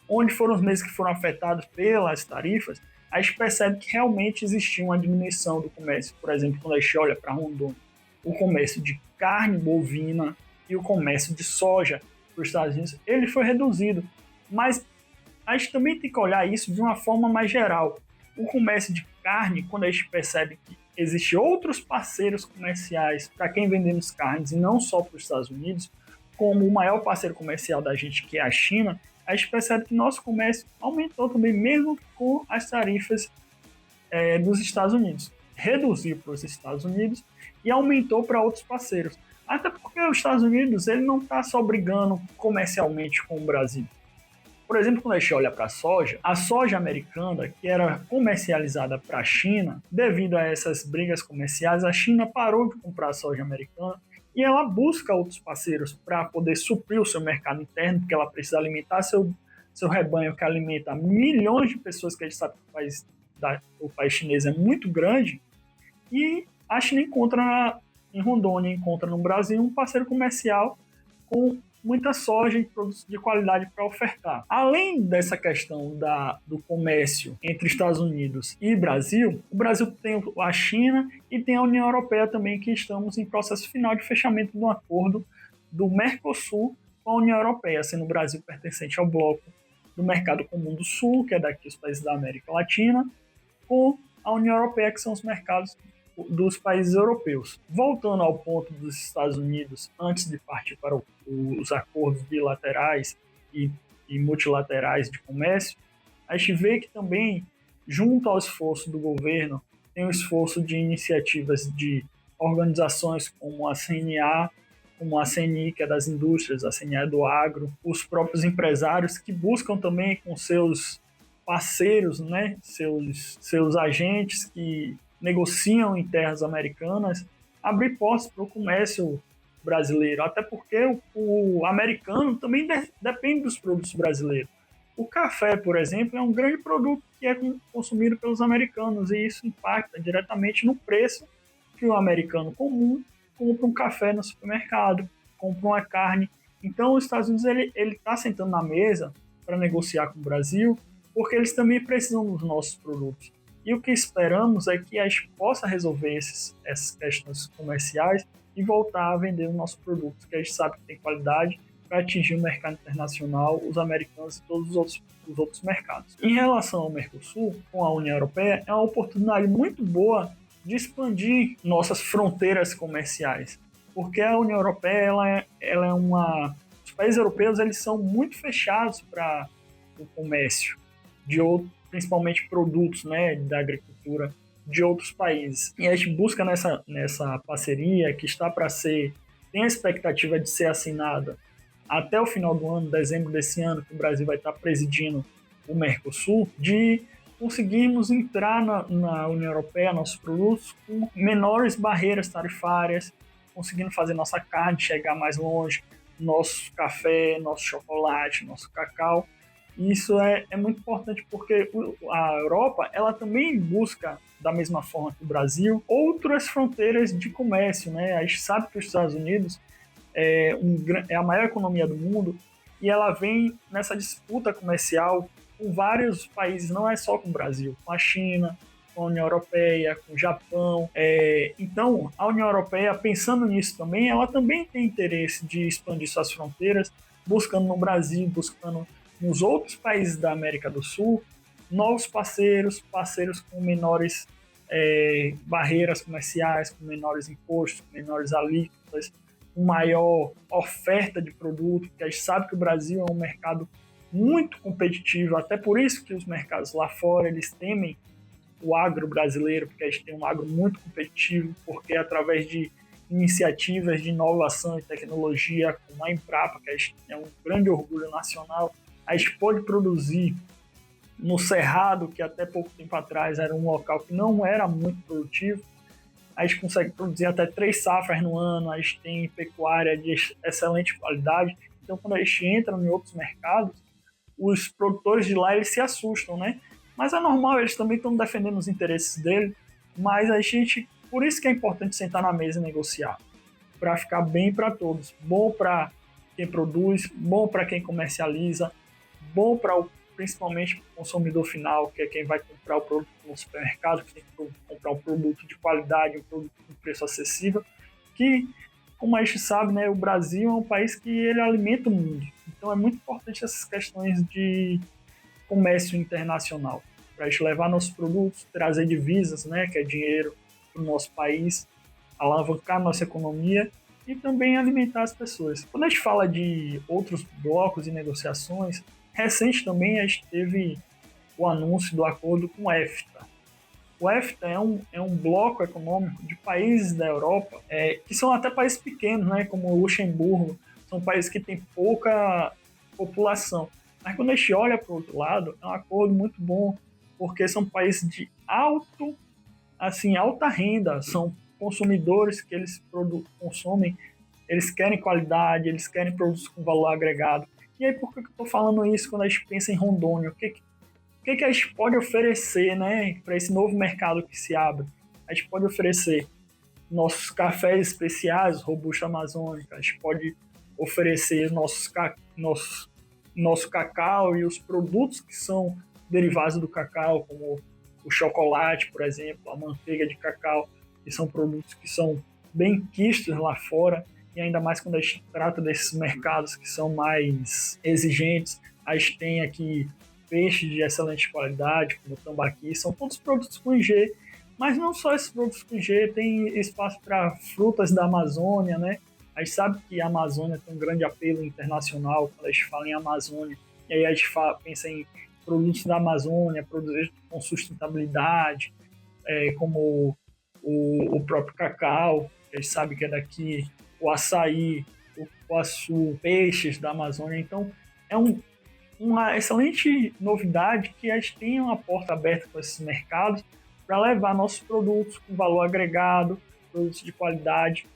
onde foram os meses que foram afetados pelas tarifas, a gente percebe que realmente existia uma diminuição do comércio. Por exemplo, quando a gente olha para Rondônia, o comércio de carne bovina e o comércio de soja para os Estados Unidos, ele foi reduzido. Mas a gente também tem que olhar isso de uma forma mais geral. O comércio de carne, quando a gente percebe que existem outros parceiros comerciais para quem vendemos carnes e não só para os Estados Unidos, como o maior parceiro comercial da gente, que é a China, a gente percebe que nosso comércio aumentou também, mesmo com as tarifas dos Estados Unidos. Reduziu para os Estados Unidos e aumentou para outros parceiros. Até porque os Estados Unidos ele não está só brigando comercialmente com o Brasil. Por exemplo, quando a gente olha para a soja americana, que era comercializada para a China, devido a essas brigas comerciais, a China parou de comprar a soja americana e ela busca outros parceiros para poder suprir o seu mercado interno, porque ela precisa alimentar seu rebanho, que alimenta milhões de pessoas, que a gente sabe que o país chinês é muito grande, e a China encontra em Rondônia, encontra no Brasil um parceiro comercial com muita soja e produtos de qualidade para ofertar. Além dessa questão do comércio entre Estados Unidos e Brasil, o Brasil tem a China e tem a União Europeia também, que estamos em processo final de fechamento de um acordo do Mercosul com a União Europeia, sendo o Brasil pertencente ao bloco do Mercado Comum do Sul, que é daqui os países da América Latina, com a União Europeia, que são os mercados dos países europeus. Voltando ao ponto dos Estados Unidos, antes de partir para os acordos bilaterais e multilaterais de comércio, a gente vê que também, junto ao esforço do governo, tem o esforço de iniciativas de organizações como a CNA, como a CNI, que é das indústrias, a CNA do agro, os próprios empresários que buscam também com seus parceiros, né, seus agentes que negociam em terras americanas, abrir portas para o comércio brasileiro, até porque o americano também depende dos produtos brasileiros. O café, por exemplo, é um grande produto que é consumido pelos americanos, e isso impacta diretamente no preço que o americano comum compra um café no supermercado, compra uma carne. Então, os Estados Unidos ele está sentando na mesa para negociar com o Brasil, porque eles também precisam dos nossos produtos. E o que esperamos é que a gente possa resolver essas questões comerciais e voltar a vender os nossos produtos, que a gente sabe que tem qualidade, para atingir o mercado internacional, os americanos e todos os outros mercados. Em relação ao Mercosul, com a União Europeia, é uma oportunidade muito boa de expandir nossas fronteiras comerciais, porque a União Europeia os países europeus eles são muito fechados para o comércio principalmente produtos, né, da agricultura de outros países. E a gente busca nessa parceria que tem a expectativa de ser assinada até o final do ano, dezembro desse ano, que o Brasil vai estar presidindo o Mercosul, de conseguirmos entrar na União Europeia, nossos produtos, com menores barreiras tarifárias, conseguindo fazer nossa carne chegar mais longe, nosso café, nosso chocolate, nosso cacau. Isso é muito importante porque a Europa ela também busca, da mesma forma que o Brasil, outras fronteiras de comércio, né? A gente sabe que os Estados Unidos é a maior economia do mundo e ela vem nessa disputa comercial com vários países, não é só com o Brasil, com a China, com a União Europeia, com o Japão. Então, a União Europeia, pensando nisso também, ela também tem interesse de expandir suas fronteiras, buscando no Brasil, buscando nos outros países da América do Sul, novos parceiros com menores barreiras comerciais, com menores impostos, com menores alíquotas, com maior oferta de produto, porque a gente sabe que o Brasil é um mercado muito competitivo, até por isso que os mercados lá fora, eles temem o agro brasileiro, porque a gente tem um agro muito competitivo, porque através de iniciativas de inovação e tecnologia, como a Embrapa, que a gente é um grande orgulho nacional, a gente pode produzir no Cerrado, que até pouco tempo atrás era um local que não era muito produtivo, a gente consegue produzir até 3 safras no ano, a gente tem pecuária de excelente qualidade. Então, quando a gente entra em outros mercados, os produtores de lá eles se assustam, né? Mas é normal, eles também estão defendendo os interesses dele, mas a gente, por isso que é importante sentar na mesa e negociar, para ficar bem para todos, bom para quem produz, bom para quem comercializa, bom para principalmente para o consumidor final, que é quem vai comprar o produto no supermercado, que tem que comprar um produto de qualidade, um produto com preço acessível, que, como a gente sabe, né, o Brasil é um país que ele alimenta o mundo. Então é muito importante essas questões de comércio internacional, para a gente levar nossos produtos, trazer divisas, né, que é dinheiro para o nosso país, alavancar nossa economia e também alimentar as pessoas. Quando a gente fala de outros blocos e negociações, recente também a gente teve o anúncio do acordo com o EFTA. O EFTA é um bloco econômico de países da Europa, que são até países pequenos, né, como o Luxemburgo, são países que têm pouca população. Mas quando a gente olha para o outro lado, é um acordo muito bom, porque são países de alta renda, são consumidores que eles consomem, eles querem qualidade, eles querem produtos com valor agregado. E aí, por que eu estou falando isso quando a gente pensa em Rondônia? O que a gente pode oferecer, né, para esse novo mercado que se abre? A gente pode oferecer nossos cafés especiais, Robusta Amazônica, a gente pode oferecer nosso cacau e os produtos que são derivados do cacau, como o chocolate, por exemplo, a manteiga de cacau, que são produtos que são bem quistos lá fora. E ainda mais quando a gente trata desses mercados que são mais exigentes. A gente tem aqui peixes de excelente qualidade, como o tambaqui, são todos produtos com IG, mas não só esses produtos com IG, tem espaço para frutas da Amazônia, né? A gente sabe que a Amazônia tem um grande apelo internacional quando a gente fala em Amazônia, e aí a gente pensa em produtos da Amazônia, produtos com sustentabilidade, como o próprio cacau, que a gente sabe que é daqui, o açaí, o cupuaçu, peixes da Amazônia. Então, é uma excelente novidade que a gente tenha uma porta aberta com esses mercados para levar nossos produtos com valor agregado, produtos de qualidade,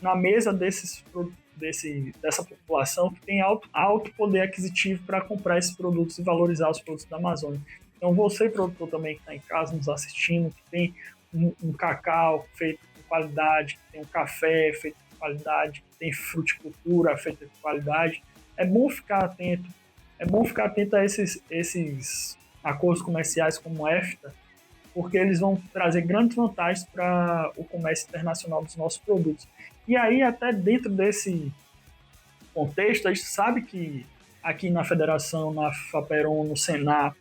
na mesa dessa população que tem alto poder aquisitivo para comprar esses produtos e valorizar os produtos da Amazônia. Então, você, produtor também que está em casa nos assistindo, que tem um cacau feito qualidade, que tem um café feito de qualidade, que tem fruticultura feita de qualidade, é bom ficar atento a esses acordos comerciais como o EFTA, porque eles vão trazer grandes vantagens para o comércio internacional dos nossos produtos. E aí, até dentro desse contexto, a gente sabe que aqui na Federação, na FAPERON, no Senar,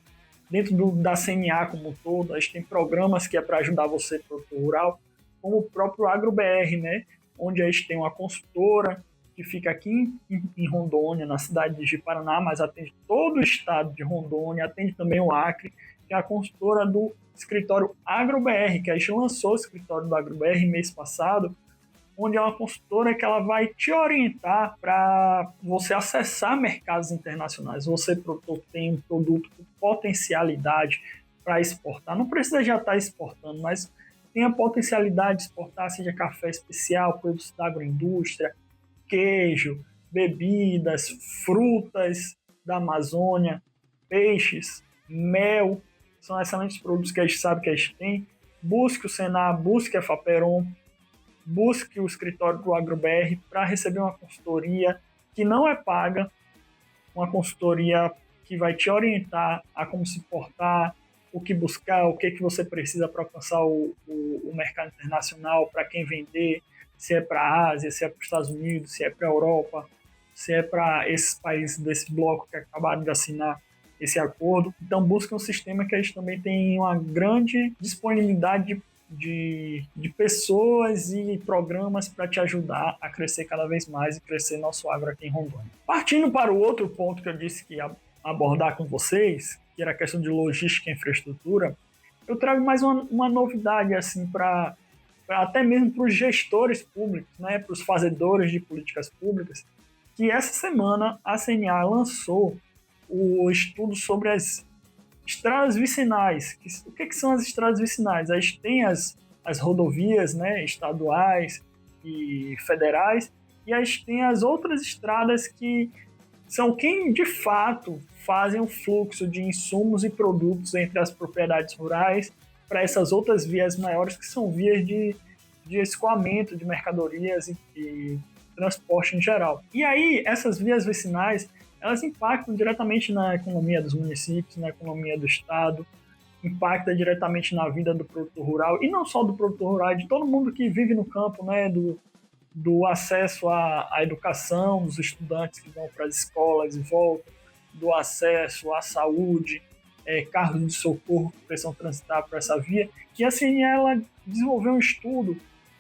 dentro da CNA como um todo, a gente tem programas que é para ajudar você, produtor rural, como o próprio AgroBR, né? Onde a gente tem uma consultora que fica aqui em Rondônia, na cidade de Ji-Paraná, mas atende todo o estado de Rondônia, atende também o Acre, que é a consultora do escritório AgroBR, que a gente lançou o escritório do AgroBR mês passado, onde é uma consultora que ela vai te orientar para você acessar mercados internacionais. Você, produtor, tem um produto com potencialidade para exportar. Não precisa já estar exportando, mas tem a potencialidade de exportar, seja café especial, produtos da agroindústria, queijo, bebidas, frutas da Amazônia, peixes, mel, são excelentes produtos que a gente sabe que a gente tem. Busque o Senar, busque a FAPERON, busque o escritório do AgroBR para receber uma consultoria que não é paga, uma consultoria que vai te orientar a como se portar, o que buscar, o que você precisa para alcançar o mercado internacional, para quem vender, se é para a Ásia, se é para os Estados Unidos, se é para a Europa, se é para esses países desse bloco que acabaram de assinar esse acordo. Então, busca um sistema que a gente também tem uma grande disponibilidade de pessoas e programas para te ajudar a crescer cada vez mais e crescer nosso agro aqui em Rondônia. Partindo para o outro ponto que eu disse que ia abordar com vocês, que era a questão de logística e infraestrutura, eu trago mais uma novidade assim até mesmo para os gestores públicos, né, para os fazedores de políticas públicas, que essa semana a CNA lançou o estudo sobre as estradas vicinais. O que são as estradas vicinais? A gente tem as rodovias, né, estaduais e federais, e a gente tem as outras estradas que são quem de fato fazem o fluxo de insumos e produtos entre as propriedades rurais para essas outras vias maiores, que são vias de escoamento de mercadorias e transporte em geral. E aí, essas vias vicinais, elas impactam diretamente na economia dos municípios, na economia do estado, impacta diretamente na vida do produtor rural, e não só do produtor rural, de todo mundo que vive no campo, né, do acesso à educação, dos estudantes que vão para as escolas e voltam, do acesso à saúde, carros de socorro que precisam transitar por essa via, que assim ela desenvolveu um estudo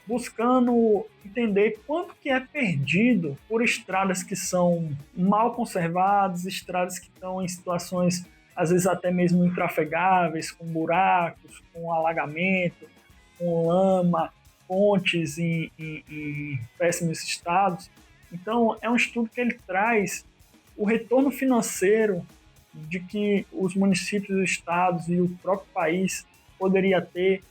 buscando entender quanto que é perdido por estradas que são mal conservadas, estradas que estão em situações, às vezes até mesmo intrafegáveis, com buracos, com alagamento, com lama, pontes em péssimos estados. Então, é um estudo que ele traz o retorno financeiro de que os municípios, os estados e o próprio país poderia ter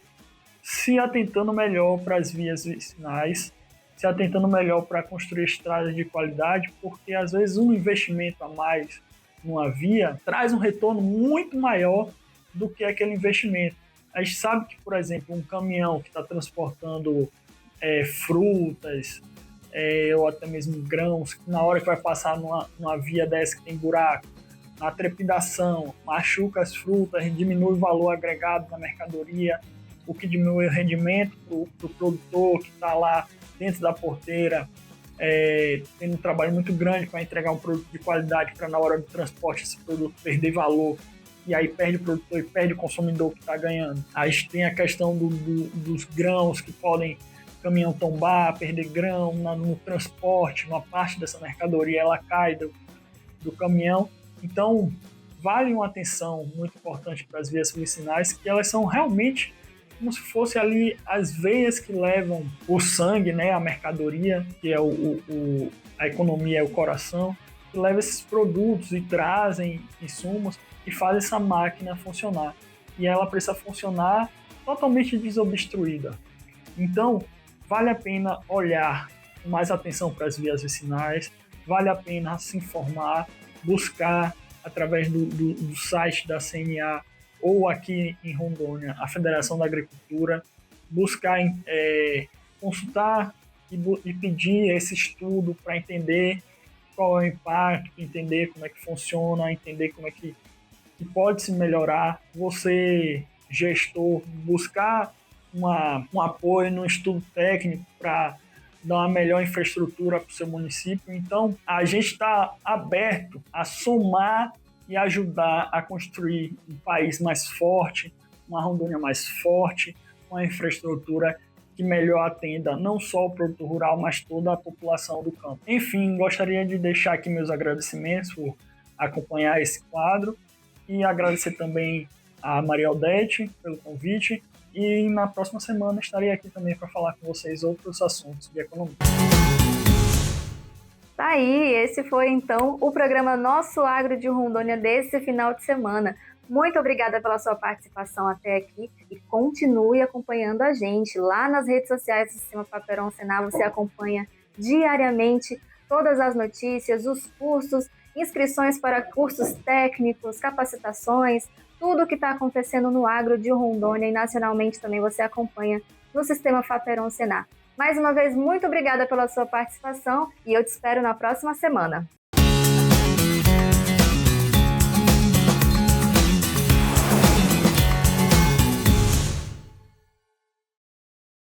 se atentando melhor para as vias vicinais, se atentando melhor para construir estradas de qualidade, porque às vezes um investimento a mais numa via traz um retorno muito maior do que aquele investimento. A gente sabe que, por exemplo, um caminhão que está transportando frutas ou até mesmo grãos, que na hora que vai passar numa via dessa que tem buraco, na trepidação, machuca as frutas, diminui o valor agregado da mercadoria, o que diminui o rendimento para o produtor que está lá dentro da porteira, tendo um trabalho muito grande para entregar um produto de qualidade, para na hora do transporte esse produto perder valor, e aí perde o produtor e perde o consumidor que está ganhando. Aí tem a questão dos grãos que podem caminhão tombar, perder grão no transporte, uma parte dessa mercadoria ela cai do caminhão. Então, vale uma atenção muito importante para as vias vicinais, que elas são realmente como se fosse ali as veias que levam o sangue, né, a mercadoria, que é a economia, é o coração, que leva esses produtos e trazem insumos e faz essa máquina funcionar. E ela precisa funcionar totalmente desobstruída. Então, vale a pena olhar com mais atenção para as vias vicinais, vale a pena se informar, buscar através do site da CNA ou aqui em Rondônia, a Federação da Agricultura, buscar consultar e pedir esse estudo para entender qual é o impacto, entender como é que funciona, entender como é que pode se melhorar. Você, gestor, buscar um apoio no estudo técnico para dar uma melhor infraestrutura para o seu município. Então, a gente está aberto a somar e ajudar a construir um país mais forte, uma Rondônia mais forte, uma infraestrutura que melhor atenda não só o produtor rural, mas toda a população do campo. Enfim, gostaria de deixar aqui meus agradecimentos por acompanhar esse quadro e agradecer também a Maria Odete pelo convite, e na próxima semana estarei aqui também para falar com vocês outros assuntos de economia. Tá aí, esse foi então o programa Nosso Agro de Rondônia desse final de semana. Muito obrigada pela sua participação até aqui e continue acompanhando a gente lá nas redes sociais do Sistema Faperon Senar. Você acompanha diariamente todas as notícias, os cursos, inscrições para cursos técnicos, capacitações, tudo o que está acontecendo no agro de Rondônia e nacionalmente também você acompanha no Sistema Faperon Senar. Mais uma vez, muito obrigada pela sua participação e eu te espero na próxima semana.